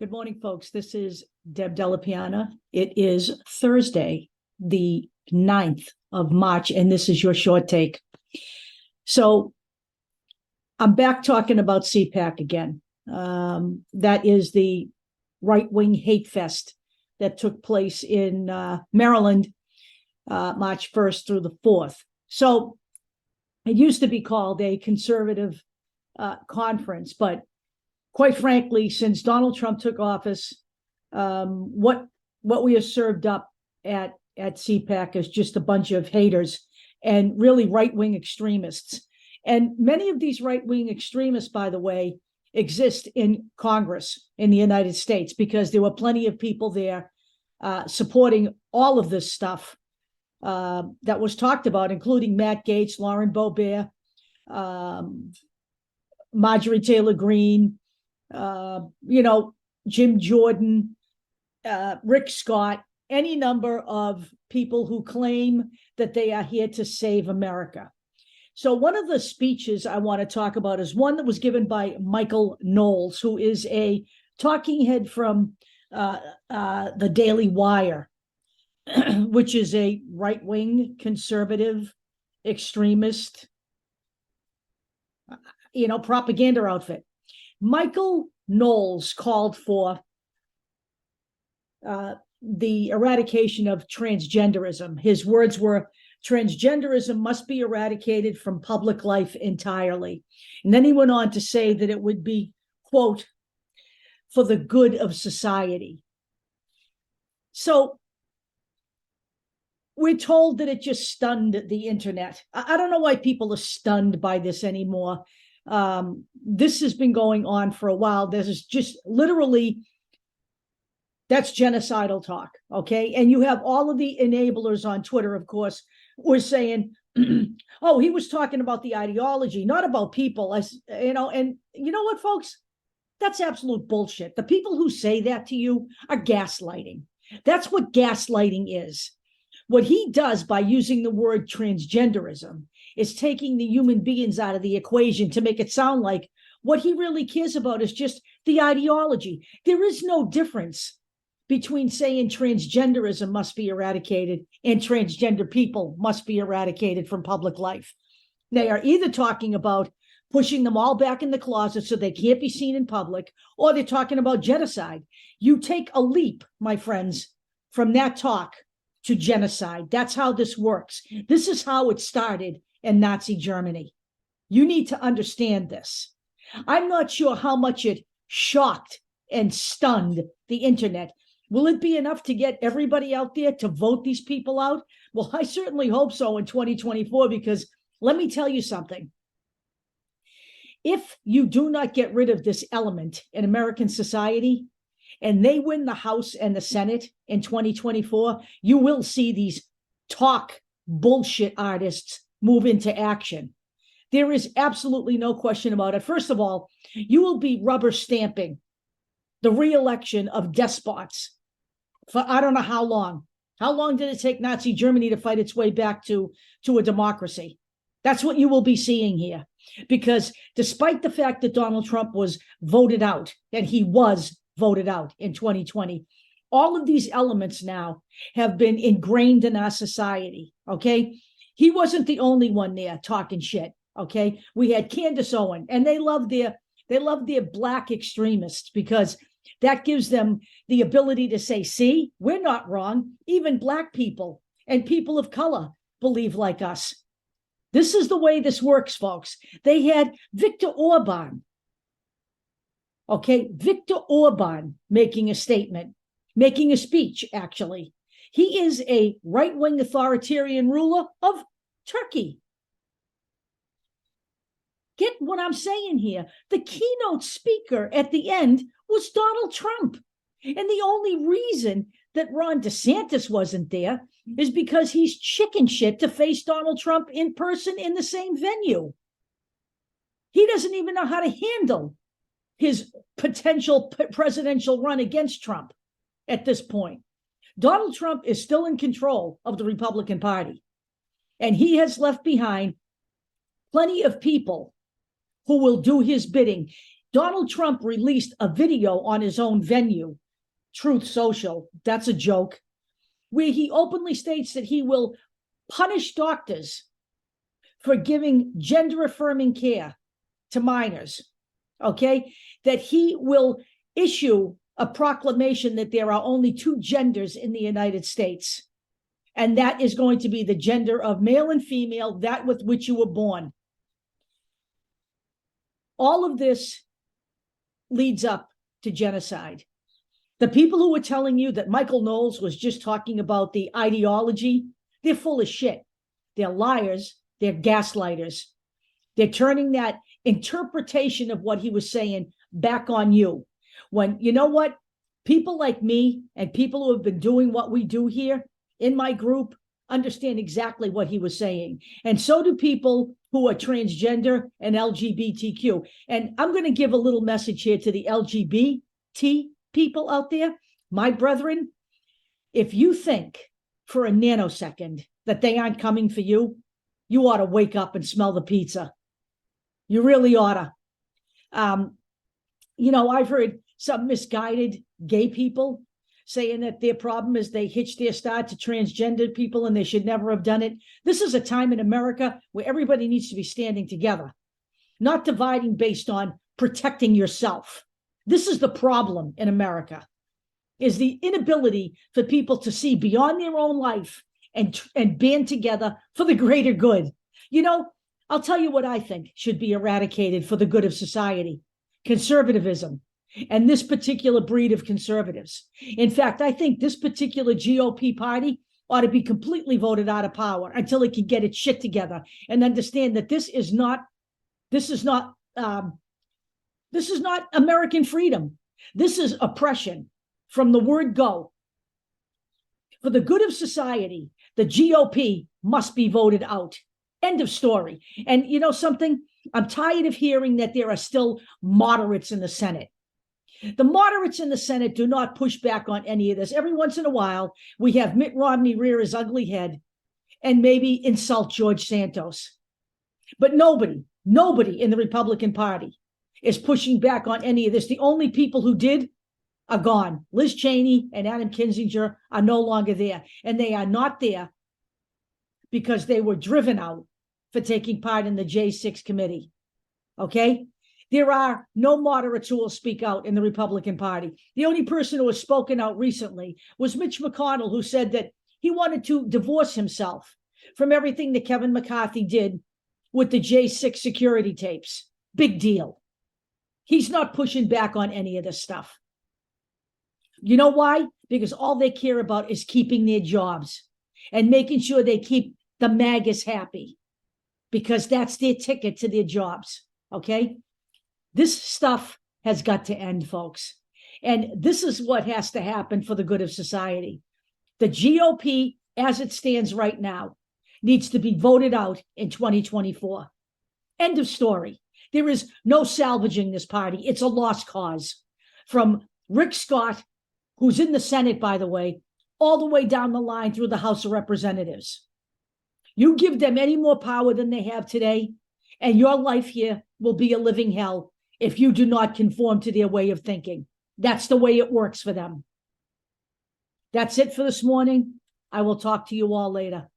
Good morning, folks. This is Deb Delapiana. It is Thursday, the 9th of March, and this is your short take. So I'm back talking about CPAC again. That is the right-wing hate fest that took place in Maryland, March 1st through the 4th. So it used to be called a conservative conference, but quite frankly, since Donald Trump took office, what we are served up at CPAC is just a bunch of haters and really right-wing extremists. And many of these right-wing extremists, by the way, exist in Congress in the United States, because there were plenty of people there supporting all of this stuff that was talked about, including Matt Gaetz, Lauren Boebert, Marjorie Taylor Greene, Jim Jordan, Rick Scott, any number of people who claim that they are here to save America. So one of the speeches I want to talk about is one that was given by Michael Knowles, who is a talking head from the Daily Wire, which is a right-wing conservative extremist, propaganda outfit. Michael Knowles called for the eradication of transgenderism. His words were, "Transgenderism must be eradicated from public life entirely." And then he went on to say that it would be, quote, "for the good of society." So we're told that it just stunned the internet. I don't know why people are stunned by this anymore. This has been going on for a while. This is just literally, that's genocidal talk, okay? And you have all of the enablers on Twitter, of course, were saying, oh, he was talking about the ideology, not about people. And you know what, folks? That's absolute bullshit. The people who say that to you are gaslighting. That's what gaslighting is. What he does by using the word transgenderism is taking the human beings out of the equation to make it sound like what he really cares about is just the ideology. There is no difference between saying transgenderism must be eradicated and transgender people must be eradicated from public life. They are either talking about pushing them all back in the closet so they can't be seen in public, or they're talking about genocide. You take a leap, my friends, from that talk to genocide. That's how this works. This is how it started in Nazi Germany. You need to understand this. I'm not sure how much it shocked and stunned the internet. Will it be enough to get everybody out there to vote these people out? Well, I certainly hope so in 2024, because let me tell you something. If you do not get rid of this element in American society, and they win the House and the Senate in 2024, you will see these talk bullshit artists move into action. There is absolutely no question about it. First of all, you will be rubber stamping the re-election of despots for I don't know how long. How long did it take Nazi Germany to fight its way back to a democracy? That's what you will be seeing here. Because despite the fact that Donald Trump was voted out, and he was voted out in 2020, all of these elements now have been ingrained in our society, okay? He wasn't the only one there talking shit, okay? We had Candace Owen, and they love their black extremists, because that gives them the ability to say, see, we're not wrong. Even black people and people of color believe like us. This is the way this works, folks. They had Viktor Orban, okay? Viktor Orban making a statement, making a speech, actually. He is a right-wing authoritarian ruler of Turkey. Get what I'm saying here. The keynote speaker at the end was Donald Trump. And the only reason that Ron DeSantis wasn't there is because he's chicken shit to face Donald Trump in person in the same venue. He doesn't even know how to handle his potential presidential run against Trump at this point. Donald Trump is still in control of the Republican Party, and he has left behind plenty of people who will do his bidding. Donald Trump released a video on his own venue, Truth Social, that's a joke, where he openly states that he will punish doctors for giving gender-affirming care to minors, okay? That he will issue a proclamation that there are only two genders in the United States, and that is going to be the gender of male and female, that with which you were born. All of this leads up to genocide. The people who were telling you that Michael Knowles was just talking about the ideology, they're full of shit. They're liars. They're gaslighters. They're turning that interpretation of what he was saying back on you. When, you know what? People like me and people who have been doing what we do here in my group understand exactly what he was saying. And so do people who are transgender and LGBTQ. And I'm going to give a little message here to the LGBT people out there. My brethren, if you think for a nanosecond that they aren't coming for you, you ought to wake up and smell the pizza. You really ought to. I've heard some misguided gay people saying that their problem is they hitched their start to transgender people and they should never have done it. This is a time in America where everybody needs to be standing together, not dividing based on protecting yourself. This is the problem in America, is the inability for people to see beyond their own life and band together for the greater good. I'll tell you what I think should be eradicated for the good of society: conservatism, and this particular breed of conservatives. In fact, I think this particular GOP party ought to be completely voted out of power until it can get its shit together and understand that this is not American freedom. This is oppression from the word go. For the good of society, the GOP must be voted out. End of story. And you know something? I'm tired of hearing that there are still moderates in the Senate. The moderates in the Senate do not push back on any of this. Every once in a while, we have Mitt Romney rear his ugly head and maybe insult George Santos. But nobody in the Republican Party is pushing back on any of this. The only people who did are gone. Liz Cheney and Adam Kinzinger are no longer there. And they are not there because they were driven out for taking part in the J6 committee. Okay? There are no moderates who will speak out in the Republican Party. The only person who has spoken out recently was Mitch McConnell, who said that he wanted to divorce himself from everything that Kevin McCarthy did with the J6 security tapes. Big deal. He's not pushing back on any of this stuff. You know why? Because all they care about is keeping their jobs and making sure they keep the MAGAs happy, because that's their ticket to their jobs. Okay? This stuff has got to end, folks. And this is what has to happen for the good of society. The GOP, as it stands right now, needs to be voted out in 2024. End of story. There is no salvaging this party. It's a lost cause. From Rick Scott, who's in the Senate, by the way, all the way down the line through the House of Representatives. You give them any more power than they have today, and your life here will be a living hell if you do not conform to their way of thinking. That's the way it works for them. That's it for this morning. I will talk to you all later.